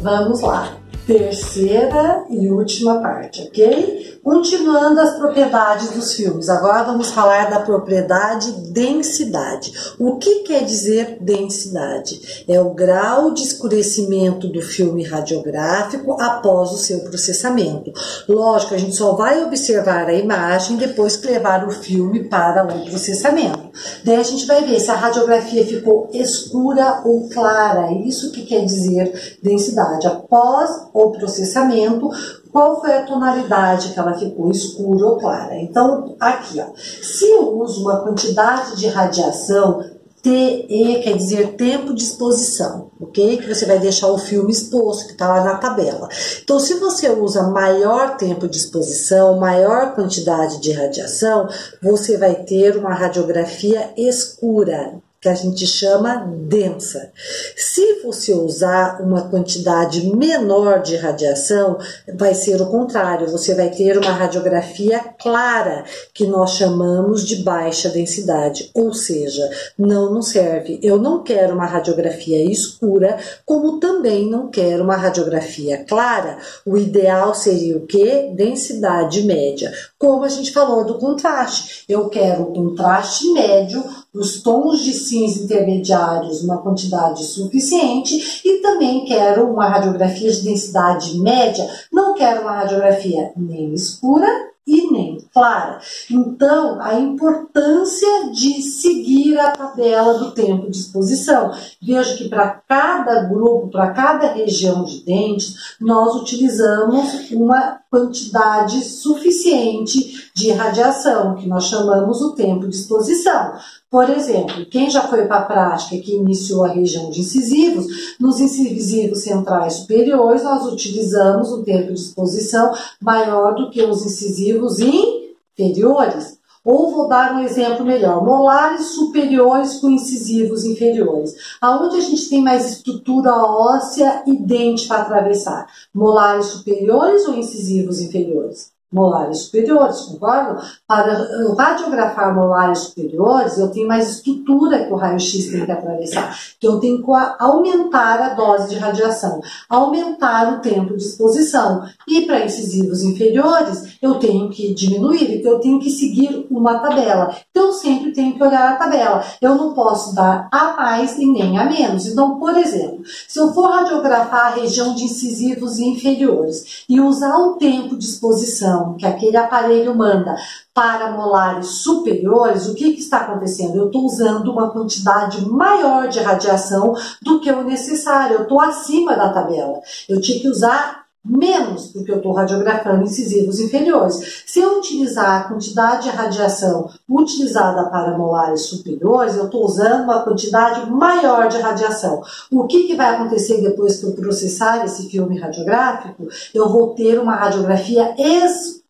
Vamos lá. Terceira e última parte, ok? Continuando as propriedades dos filmes, agora vamos falar da propriedade densidade. O que quer dizer densidade? É o grau de escurecimento do filme radiográfico após o seu processamento. Lógico, a gente só vai observar a imagem depois que levar o filme para o processamento. Daí a gente vai ver se a radiografia ficou escura ou clara. Isso que quer dizer densidade. Após o processamento, qual foi a tonalidade que ela ficou, escura ou clara? Então, aqui, ó, se eu uso uma quantidade de radiação, TE quer dizer tempo de exposição, ok? Que você vai deixar o filme exposto, que está lá na tabela. Então, se você usa maior tempo de exposição, maior quantidade de radiação, você vai ter uma radiografia escura, que a gente chama densa. Se você usar uma quantidade menor de radiação, vai ser o contrário, você vai ter uma radiografia clara, que nós chamamos de baixa densidade, ou seja, não serve. Eu não quero uma radiografia escura, como também não quero uma radiografia clara. O ideal seria o quê? Densidade média. Como a gente falou do contraste, eu quero um contraste médio, os tons de cinza intermediários, uma quantidade suficiente, e também quero uma radiografia de densidade média, não quero uma radiografia nem escura e nem clara. Então, a importância de seguir a tabela do tempo de exposição. Vejo que para cada grupo, para cada região de dentes, nós utilizamos uma quantidade suficiente de radiação, que nós chamamos o tempo de exposição. Por exemplo, quem já foi para a prática que iniciou a região de incisivos, nos incisivos centrais superiores, nós utilizamos um tempo de exposição maior do que os incisivos inferiores. Ou vou dar um exemplo melhor, molares superiores com incisivos inferiores. Aonde a gente tem mais estrutura óssea e dente para atravessar? Molares superiores ou incisivos inferiores? Molares superiores, concordam? Para eu radiografar molares superiores, eu tenho mais estrutura que o raio-x tem que atravessar. Então, eu tenho que aumentar a dose de radiação, aumentar o tempo de exposição. E para incisivos inferiores, eu tenho que diminuir, então eu tenho que seguir uma tabela. Então, eu sempre tenho que olhar a tabela. Eu não posso dar a mais e nem a menos. Então, por exemplo, se eu for radiografar a região de incisivos inferiores e usar o tempo de exposição que aquele aparelho manda para molares superiores, o que está acontecendo? Eu estou usando uma quantidade maior de radiação do que o necessário, eu estou acima da tabela. Eu tinha que usar menos, porque eu estou radiografando incisivos inferiores. Se eu utilizar a quantidade de radiação utilizada para molares superiores, eu estou usando uma quantidade maior de radiação. O que vai acontecer depois que eu processar esse filme radiográfico? Eu vou ter uma radiografia escura,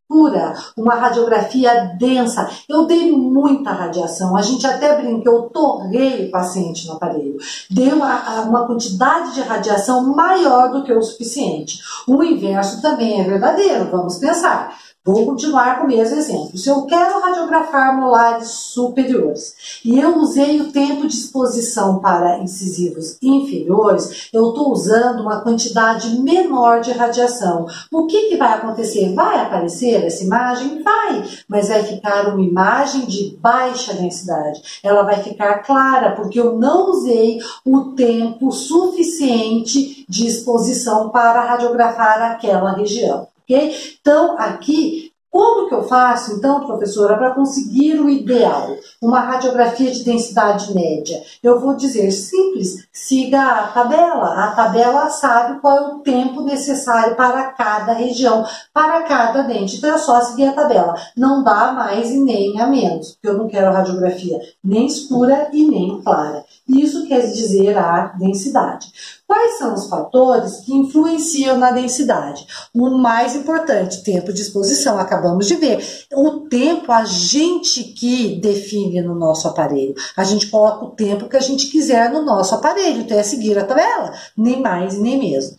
uma radiografia densa. Eu dei muita radiação, a gente até brinca, eu torrei o paciente no aparelho. Dei uma quantidade de radiação maior do que o suficiente. O inverso também é verdadeiro, vamos pensar. Vou continuar com o mesmo exemplo. Se eu quero radiografar molares superiores e eu usei o tempo de exposição para incisivos inferiores, eu estou usando uma quantidade menor de radiação. O que vai acontecer? Vai aparecer essa imagem? Vai, mas vai ficar uma imagem de baixa densidade. Ela vai ficar clara porque eu não usei o tempo suficiente de exposição para radiografar aquela região. Okay? Então, aqui, como que eu faço, então, professora, para conseguir o ideal? Uma radiografia de densidade média. Eu vou dizer simples, siga a tabela. A tabela sabe qual é o tempo necessário para cada região, para cada dente. Então, é só seguir a tabela. Não dá mais e nem a menos, porque eu não quero radiografia nem escura e nem clara. Isso quer dizer a densidade. Quais são os fatores que influenciam na densidade? O mais importante, tempo de exposição, acabamos de ver. O tempo a gente que define no nosso aparelho. A gente coloca o tempo que a gente quiser no nosso aparelho, então é seguir a tabela, nem mais nem menos.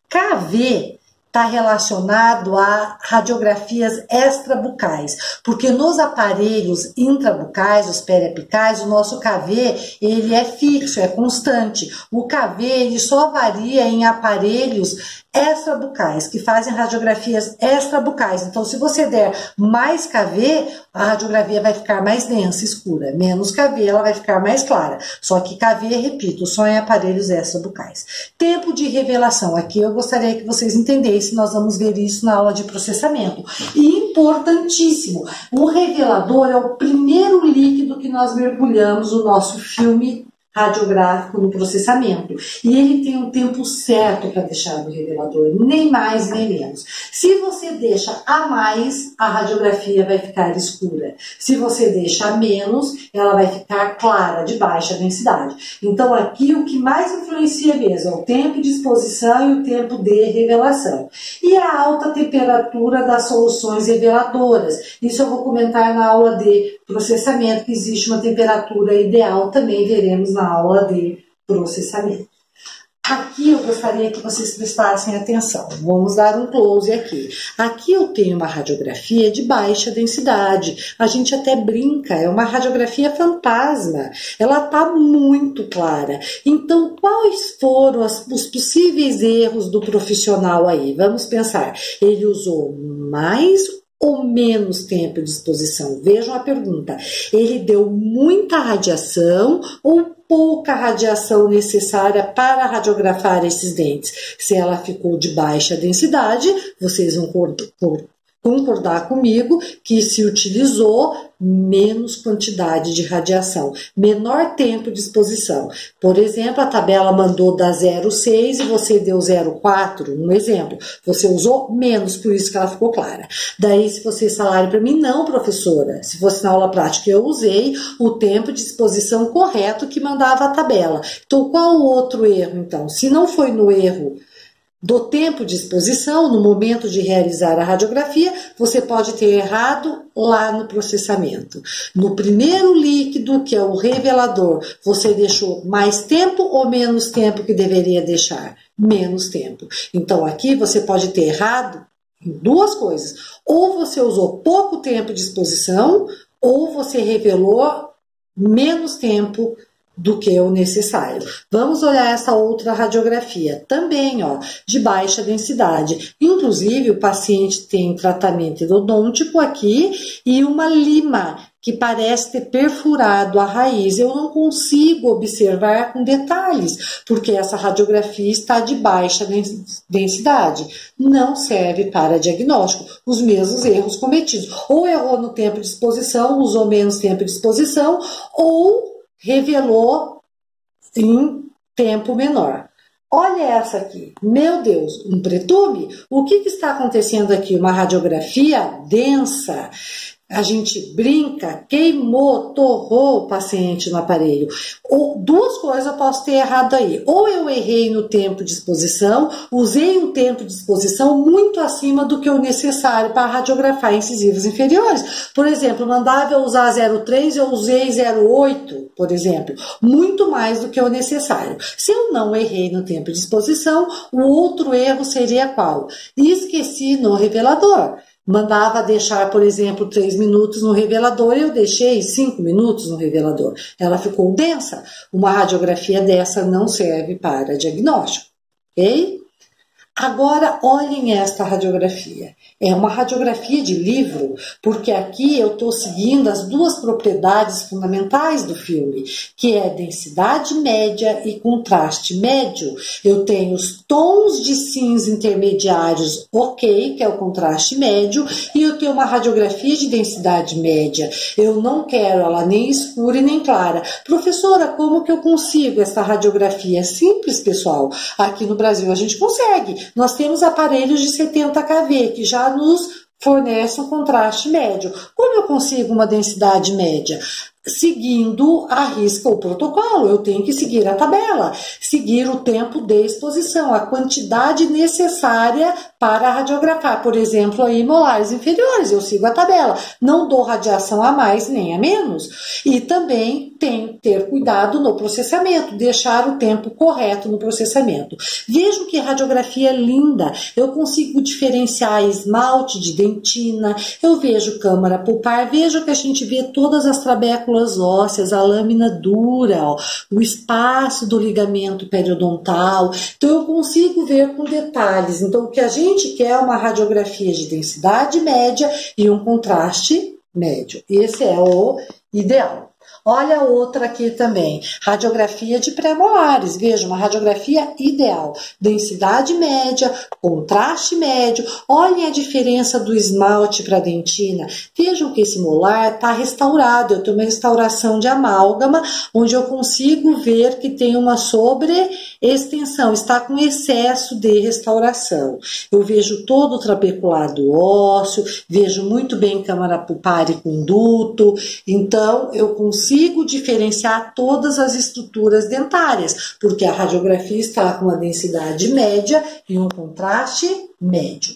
KV está relacionado a radiografias extrabucais, porque nos aparelhos intrabucais, os periapicais, o nosso KV ele é fixo, é constante. O KV ele só varia em aparelhos extrabucais, que fazem radiografias extrabucais. Então, se você der mais KV, a radiografia vai ficar mais densa, escura. Menos KV, ela vai ficar mais clara. Só que KV, repito, só em aparelhos extrabucais. Tempo de revelação. Aqui eu gostaria que vocês entendessem, nós vamos ver isso na aula de processamento. E importantíssimo, o revelador é o primeiro líquido que nós mergulhamos no nosso filme radiográfico no processamento. E ele tem um tempo certo para deixar no revelador, nem mais nem menos. Se você deixa a mais, a radiografia vai ficar escura. Se você deixa a menos, ela vai ficar clara, de baixa densidade. Então aqui o que mais influencia mesmo é o tempo de exposição e o tempo de revelação. E a alta temperatura das soluções reveladoras. Isso eu vou comentar na aula de processamento, que existe uma temperatura ideal, também veremos na aula de processamento. Aqui eu gostaria que vocês prestassem atenção. Vamos dar um close aqui. Aqui eu tenho uma radiografia de baixa densidade. A gente até brinca, é uma radiografia fantasma. Ela está muito clara. Então, quais foram os possíveis erros do profissional aí? Vamos pensar. Ele usou mais ou menos tempo de exposição? Vejam a pergunta. Ele deu muita radiação ou pouca radiação necessária para radiografar esses dentes? Se ela ficou de baixa densidade, vocês vão concordar comigo que se utilizou menos quantidade de radiação, menor tempo de exposição. Por exemplo, a tabela mandou dar 0,6 e você deu 0,4, um exemplo. Você usou menos, por isso que ela ficou clara. Daí, se vocês falarem para mim, não, professora, se fosse na aula prática, eu usei o tempo de exposição correto que mandava a tabela. Então, qual o outro erro, então? Se não foi no erro do tempo de exposição, no momento de realizar a radiografia, você pode ter errado lá no processamento. No primeiro líquido, que é o revelador, você deixou mais tempo ou menos tempo que deveria deixar? Menos tempo. Então aqui você pode ter errado em duas coisas. Ou você usou pouco tempo de exposição, ou você revelou menos tempo do que o necessário. Vamos olhar essa outra radiografia, também de baixa densidade. Inclusive, o paciente tem tratamento endodôntico aqui e uma lima que parece ter perfurado a raiz. Eu não consigo observar com detalhes, porque essa radiografia está de baixa densidade. Não serve para diagnóstico. Os mesmos erros cometidos. Ou errou no tempo de exposição, usou menos tempo de exposição, ou revelou em tempo menor. Olha essa aqui. Meu Deus, um pretume? O que está acontecendo aqui? Uma radiografia densa. A gente brinca, queimou, torrou o paciente no aparelho. Duas coisas eu posso ter errado aí. Ou eu errei no tempo de exposição, usei um tempo de exposição muito acima do que o necessário para radiografar incisivos inferiores. Por exemplo, mandava eu usar 0,3, eu usei 0,8, por exemplo. Muito mais do que o necessário. Se eu não errei no tempo de exposição, o outro erro seria qual? Esqueci no revelador. Mandava deixar, por exemplo, 3 minutos no revelador e eu deixei 5 minutos no revelador. Ela ficou densa. Uma radiografia dessa não serve para diagnóstico, ok? Agora, olhem esta radiografia. É uma radiografia de livro, porque aqui eu estou seguindo as duas propriedades fundamentais do filme, que é densidade média e contraste médio. Eu tenho os tons de cinza intermediários, ok, que é o contraste médio, e eu tenho uma radiografia de densidade média. Eu não quero ela nem escura e nem clara. Professora, como que eu consigo essa radiografia? Simples, pessoal. Aqui no Brasil a gente consegue. Nós temos aparelhos de 70 kV que já nos fornecem um contraste médio. Como eu consigo uma densidade média? seguindo a risca o protocolo, eu tenho que seguir a tabela, seguir o tempo de exposição, a quantidade necessária para radiografar, por exemplo, aí molares inferiores, eu sigo a tabela, não dou radiação a mais nem a menos, e também tem que ter cuidado no processamento, deixar o tempo correto no processamento. Vejam que radiografia linda, eu consigo diferenciar esmalte de dentina, eu vejo câmara pulpar, vejo que a gente vê todas as trabéculas ósseas, a lâmina dura, ó, o espaço do ligamento periodontal. Então eu consigo ver com detalhes. Então o que a gente quer é uma radiografia de densidade média e um contraste médio. Esse é o ideal. Olha outra aqui também, radiografia de pré-molares, veja, uma radiografia ideal, densidade média, contraste médio, olhem a diferença do esmalte para a dentina, vejam que esse molar está restaurado, eu tenho uma restauração de amálgama, onde eu consigo ver que tem uma sobreextensão, está com excesso de restauração. Eu vejo todo o trabeculado ósseo, vejo muito bem câmara pulpar e conduto, então eu consigo diferenciar todas as estruturas dentárias, porque a radiografia está com uma densidade média e um contraste médio.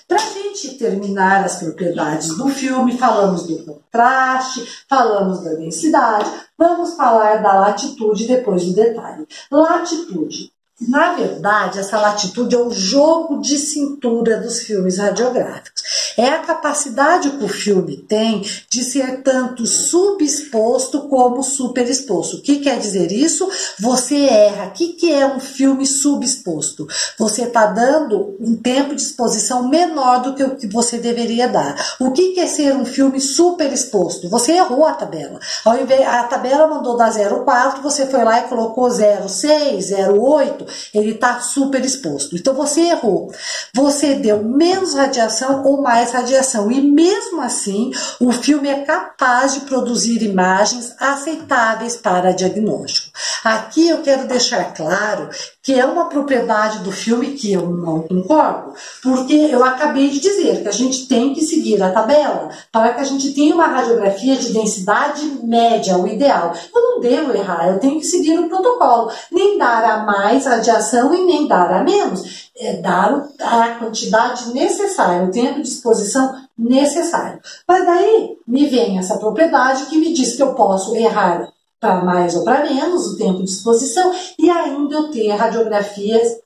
Para a gente terminar as propriedades do filme, falamos do contraste, falamos da densidade, vamos falar da latitude depois do detalhe. Latitude. Na verdade, essa latitude é o jogo de cintura dos filmes radiográficos. É a capacidade que o filme tem de ser tanto subexposto como superexposto. O que quer dizer isso? Você erra. O que é um filme subexposto? Você está dando um tempo de exposição menor do que o que você deveria dar. O que é ser um filme superexposto? Você errou a tabela. Ao invés, a tabela mandou dar 0,4, você foi lá e colocou 0,6, 0,8, ele está superexposto. Então você errou. Você deu menos radiação ou mais radiação. E mesmo assim, o filme é capaz de produzir imagens aceitáveis para diagnóstico. Aqui eu quero deixar claro que é uma propriedade do filme que eu não concordo, porque eu acabei de dizer que a gente tem que seguir a tabela para que a gente tenha uma radiografia de densidade média, o ideal. Eu não devo errar, eu tenho que seguir o protocolo, nem dar a mais radiação e nem dar a menos. É dar a quantidade necessária, o tempo de exposição necessário. Mas daí me vem essa propriedade que me diz que eu posso errar para mais ou para menos o tempo de exposição e ainda eu ter radiografias,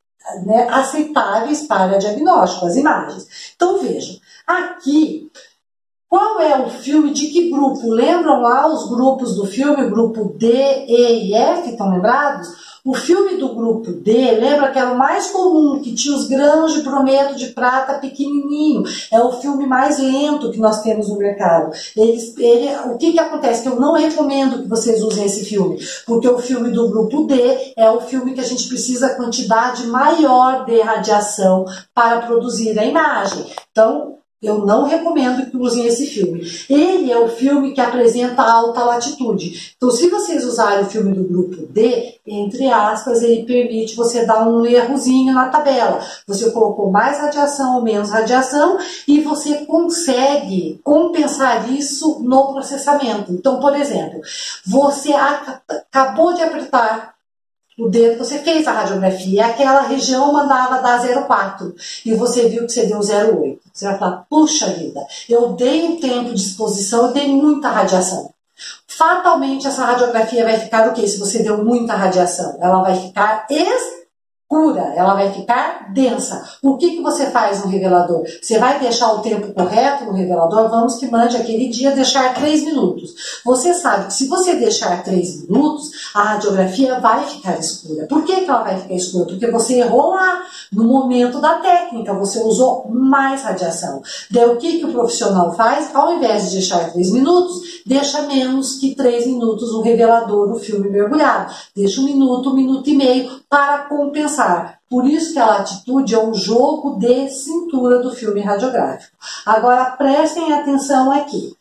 né, aceitáveis para diagnóstico, as imagens. Então vejam, aqui, qual é o filme de que grupo? Lembram lá os grupos do filme, grupo D, E e F, estão lembrados? O filme do grupo D, lembra que era o mais comum, que tinha os grãos de brometo de prata pequenininho. É o filme mais lento que nós temos no mercado. O que acontece? Que eu não recomendo que vocês usem esse filme, porque o filme do grupo D é o filme que a gente precisa quantidade maior de radiação para produzir a imagem. Então, eu não recomendo que usem esse filme. Ele é o filme que apresenta alta latitude. Então, se vocês usarem o filme do grupo D, entre aspas, ele permite você dar um errozinho na tabela. Você colocou mais radiação ou menos radiação e você consegue compensar isso no processamento. Então, por exemplo, você acabou de apertar o dedo, você fez a radiografia, aquela região mandava dar 0,4 e você viu que você deu 0,8. Você vai falar, puxa vida, eu dei um tempo de exposição, eu dei muita radiação. Fatalmente essa radiografia vai ficar o quê? Se você deu muita radiação, ela vai ficar escura, ela vai ficar densa. O que você faz no revelador? Você vai deixar o tempo correto no revelador? Vamos que mande aquele dia deixar 3 minutos. Você sabe que se você deixar 3 minutos, a radiografia vai ficar escura. Por que ela vai ficar escura? Porque você errou lá no momento da técnica, você usou mais radiação. Daí o que o profissional faz? Ao invés de deixar 3 minutos, deixa menos que 3 minutos o revelador do filme mergulhado. Deixa 1 minuto e meio para compensar. Por isso que a latitude é um jogo de cintura do filme radiográfico. Agora prestem atenção aqui.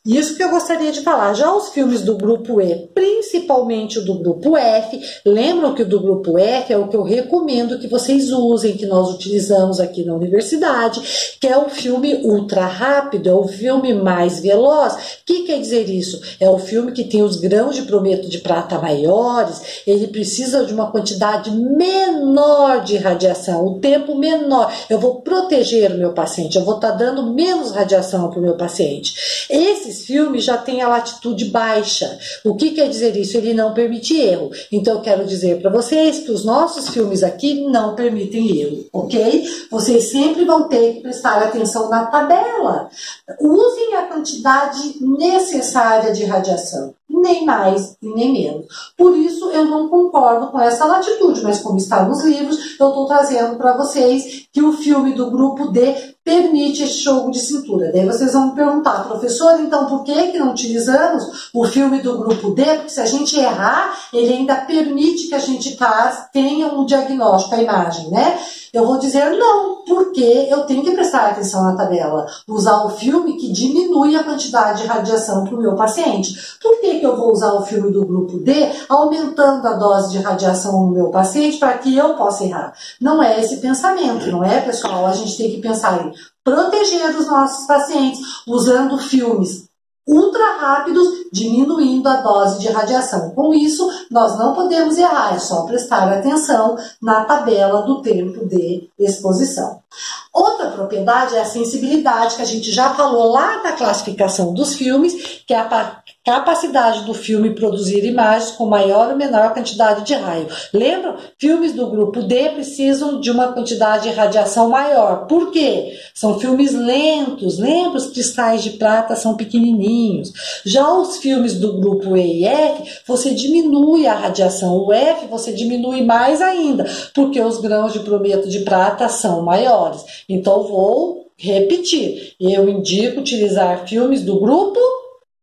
Isso que eu gostaria de falar. Já os filmes do grupo E, principalmente o do grupo F, lembram que o do grupo F é o que eu recomendo que vocês usem, que nós utilizamos aqui na universidade, que é o filme ultra rápido, é o filme mais veloz. O que quer dizer isso? É o filme que tem os grãos de brometo de prata maiores, ele precisa de uma quantidade menor de radiação, o tempo menor. Eu vou proteger o meu paciente, eu vou estar dando menos radiação para o meu paciente. Esses filmes já têm a latitude baixa. O que quer dizer isso? Ele não permite erro. Então eu quero dizer para vocês que os nossos filmes aqui não permitem erro, ok? Vocês sempre vão ter que prestar atenção na tabela. Usem a quantidade necessária de radiação, nem mais e nem menos. Por isso eu não concordo com essa latitude, mas como está nos livros, eu estou trazendo para vocês que o filme do grupo D permite esse jogo de cintura. Daí vocês vão me perguntar, professor, então por que não utilizamos o filme do grupo D? Porque se a gente errar, ele ainda permite que a gente tenha um diagnóstico, a imagem, né? Eu vou dizer não, porque eu tenho que prestar atenção na tabela. Usar o filme que diminui a quantidade de radiação para o meu paciente. Por que eu vou usar o filme do grupo D aumentando a dose de radiação no meu paciente para que eu possa errar? Não é esse pensamento, não é, pessoal? A gente tem que pensar em proteger os nossos pacientes usando filmes ultra rápidos, diminuindo a dose de radiação. Com isso, nós não podemos errar, é só prestar atenção na tabela do tempo de exposição. Outra propriedade é a sensibilidade, que a gente já falou lá na classificação dos filmes, que é a capacidade do filme produzir imagens com maior ou menor quantidade de raio. Lembram? Filmes do grupo D precisam de uma quantidade de radiação maior. Por quê? São filmes lentos. Lembra? Os cristais de prata são pequenininhos. Já os filmes do grupo E e F, você diminui a radiação. O F você diminui mais ainda, porque os grãos de brometo de prata são maiores. Então, vou repetir. Eu indico utilizar filmes do grupo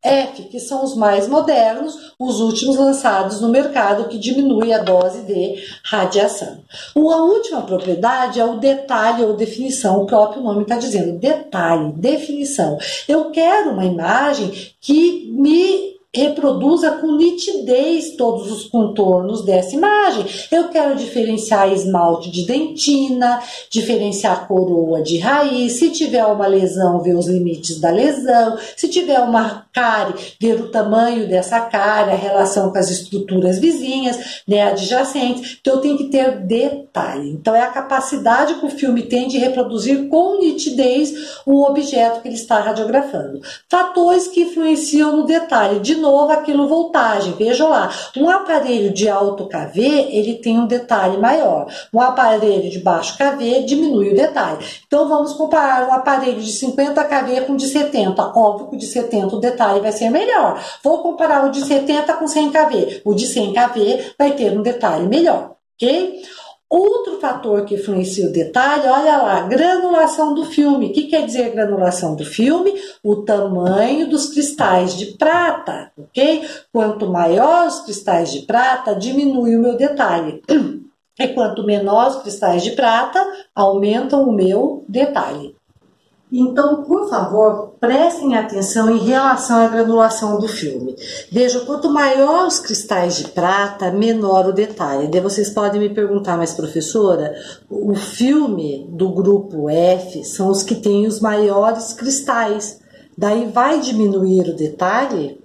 F, que são os mais modernos, os últimos lançados no mercado, que diminui a dose de radiação. A última propriedade é o detalhe ou definição. O próprio nome está dizendo detalhe, definição. Eu quero uma imagem que me reproduza com nitidez todos os contornos dessa imagem. Eu quero diferenciar esmalte de dentina, diferenciar coroa de raiz. Se tiver uma lesão, ver os limites da lesão. Se tiver uma cárie, ver o tamanho dessa cárie, a relação com as estruturas vizinhas, né, adjacentes. Então eu tenho que ter detalhe. Então é a capacidade que o filme tem de reproduzir com nitidez o objeto que ele está radiografando. Fatores que influenciam no detalhe. De novo, a quilovoltagem. Vejam lá, um aparelho de alto kV, ele tem um detalhe maior. Um aparelho de baixo kV diminui o detalhe. Então, vamos comparar um aparelho de 50 kV com o de 70. Óbvio que o de 70 o detalhe vai ser melhor. Vou comparar o de 70 com 100 kV. O de 100 kV vai ter um detalhe melhor, ok? Outro fator que influencia o detalhe, olha lá, granulação do filme. O que quer dizer granulação do filme? O tamanho dos cristais de prata, ok? Quanto maior os cristais de prata, diminui o meu detalhe. E quanto menor os cristais de prata, aumentam o meu detalhe. Então, por favor, prestem atenção em relação à granulação do filme. Vejam, quanto maior os cristais de prata, menor o detalhe. Daí vocês podem me perguntar, mas professora, o filme do grupo F são os que têm os maiores cristais. Daí vai diminuir o detalhe?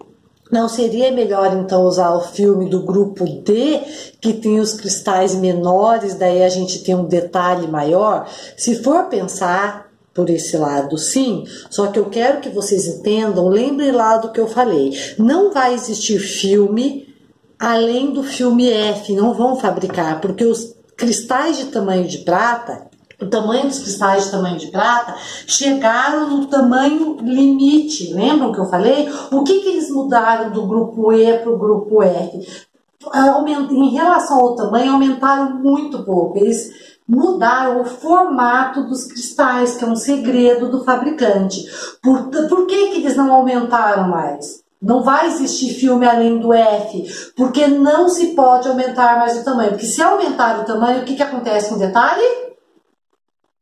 Não seria melhor então usar o filme do grupo D, que tem os cristais menores, daí a gente tem um detalhe maior? Se for pensar por esse lado, sim, só que eu quero que vocês entendam, lembrem lá do que eu falei, não vai existir filme além do filme F, não vão fabricar, porque os cristais de tamanho de prata, o tamanho dos cristais de tamanho de prata chegaram no tamanho limite, lembram que eu falei? O que eles mudaram do grupo E para o grupo F? Em relação ao tamanho, aumentaram muito pouco, eles mudaram o formato dos cristais, que é um segredo do fabricante. Por que eles não aumentaram mais? Não vai existir filme além do F, porque não se pode aumentar mais o tamanho. Porque se aumentar o tamanho, o que acontece com o detalhe?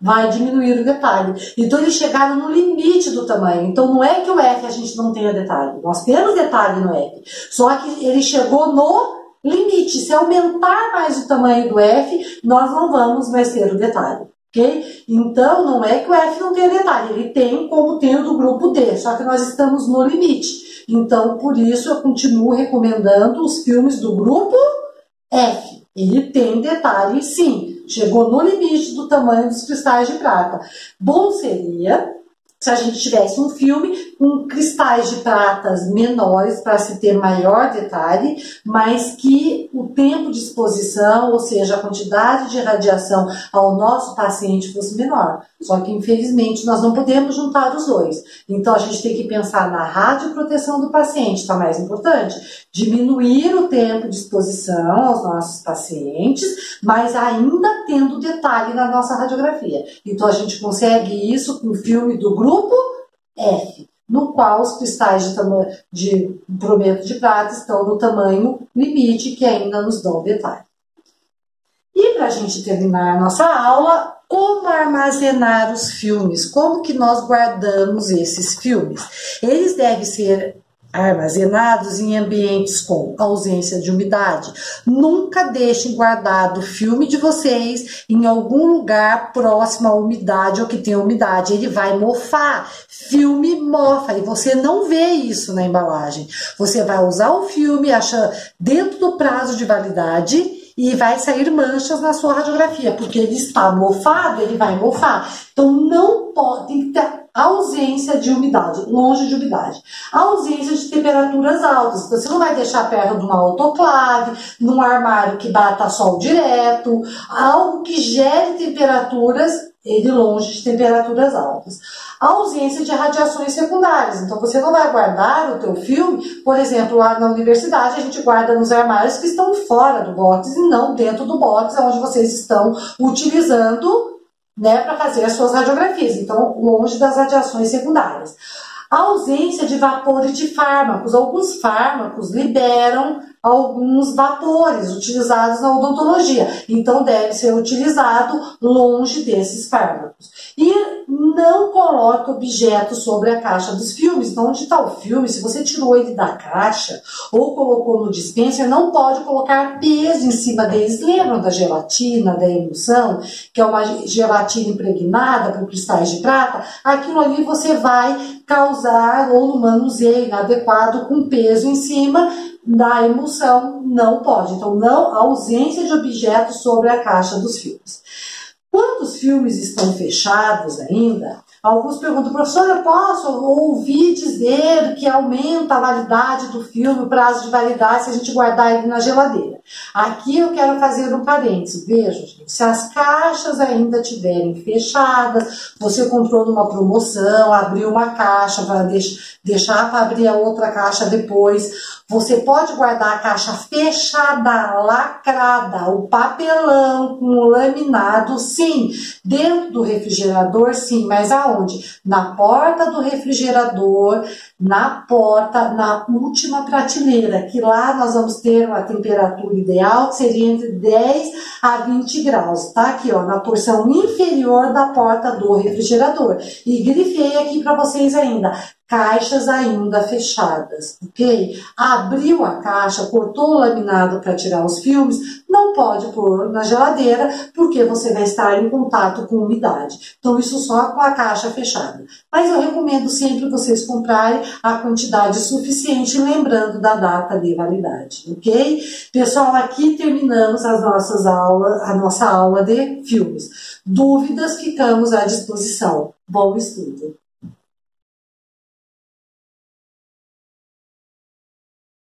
vai diminuir o detalhe. Então eles chegaram no limite do tamanho. Então não é que o F a gente não tenha detalhe. Nós temos detalhe no F. Só que ele chegou no limite. Se aumentar mais o tamanho do F, nós não vamos mais ter o detalhe. Ok? Então não é que o F não tenha detalhe. Ele tem como tem o do grupo D. Só que nós estamos no limite. Então por isso eu continuo recomendando os filmes do grupo F. Ele tem detalhe, sim. Chegou no limite do tamanho dos cristais de prata. Bom seria se a gente tivesse um filme com cristais de pratas menores para se ter maior detalhe, mas que o tempo de exposição, ou seja, a quantidade de radiação ao nosso paciente fosse menor. Só que, infelizmente, nós não podemos juntar os dois. Então, a gente tem que pensar na radioproteção do paciente, está mais importante. Diminuir o tempo de exposição aos nossos pacientes, mas ainda tendo detalhe na nossa radiografia. Então, a gente consegue isso com o filme do grupo F, no qual os cristais de brometo de prata estão no tamanho limite, que ainda nos dão detalhe. E para a gente terminar a nossa aula, como armazenar os filmes? Como que nós guardamos esses filmes? Eles devem ser armazenados em ambientes com ausência de umidade. Nunca deixem guardado o filme de vocês em algum lugar próximo à umidade ou que tenha umidade. Ele vai mofar. Filme mofa e você não vê isso na embalagem. Você vai usar o filme dentro do prazo de validade e vai sair manchas na sua radiografia, porque ele está mofado, ele vai mofar. Então não pode ter ausência de umidade, longe de umidade. A ausência de temperaturas altas. Então, você não vai deixar perto de uma autoclave, num armário que bata sol direto, algo que gere temperaturas, ele longe de temperaturas altas. A ausência de radiações secundárias. Então, você não vai guardar o teu filme, por exemplo, lá na universidade, a gente guarda nos armários que estão fora do box e não dentro do box, onde vocês estão utilizando, né, para fazer as suas radiografias, então longe das radiações secundárias. A ausência de vapores de fármacos. Alguns fármacos liberam alguns vapores utilizados na odontologia, então deve ser utilizado longe desses fármacos. E não coloque objetos sobre a caixa dos filmes. Então, onde está o filme? Se você tirou ele da caixa ou colocou no dispenser, não pode colocar peso em cima deles. Lembram da gelatina, da emulsão, que é uma gelatina impregnada com cristais de prata? Aquilo ali você vai causar ou no manuseio inadequado com peso em cima da emulsão, não pode. Então, não, ausência de objetos sobre a caixa dos filmes. Quando os filmes estão fechados ainda, alguns perguntam, professor, eu posso ouvir dizer que aumenta a validade do filme, o prazo de validade, se a gente guardar ele na geladeira? Aqui eu quero fazer um parênteses. Vejam, gente, se as caixas ainda estiverem fechadas, você comprou numa promoção, abriu uma caixa para deixar para abrir a outra caixa depois, você pode guardar a caixa fechada, lacrada, o papelão com o laminado, sim. Dentro do refrigerador, sim. Mas aonde? Na porta do refrigerador, na porta, na última prateleira, que lá nós vamos ter uma temperatura ideal, que seria entre 10 a 20 graus. Tá aqui, ó, na porção inferior da porta do refrigerador. E grifei aqui para vocês ainda. Caixas ainda fechadas, ok? Abriu a caixa, cortou o laminado para tirar os filmes, não pode pôr na geladeira, porque você vai estar em contato com umidade. Então, isso só com a caixa fechada. Mas eu recomendo sempre vocês comprarem a quantidade suficiente, lembrando da data de validade, ok? Pessoal, aqui terminamos a nossa aula de filmes. Dúvidas, ficamos à disposição. Bom estudo!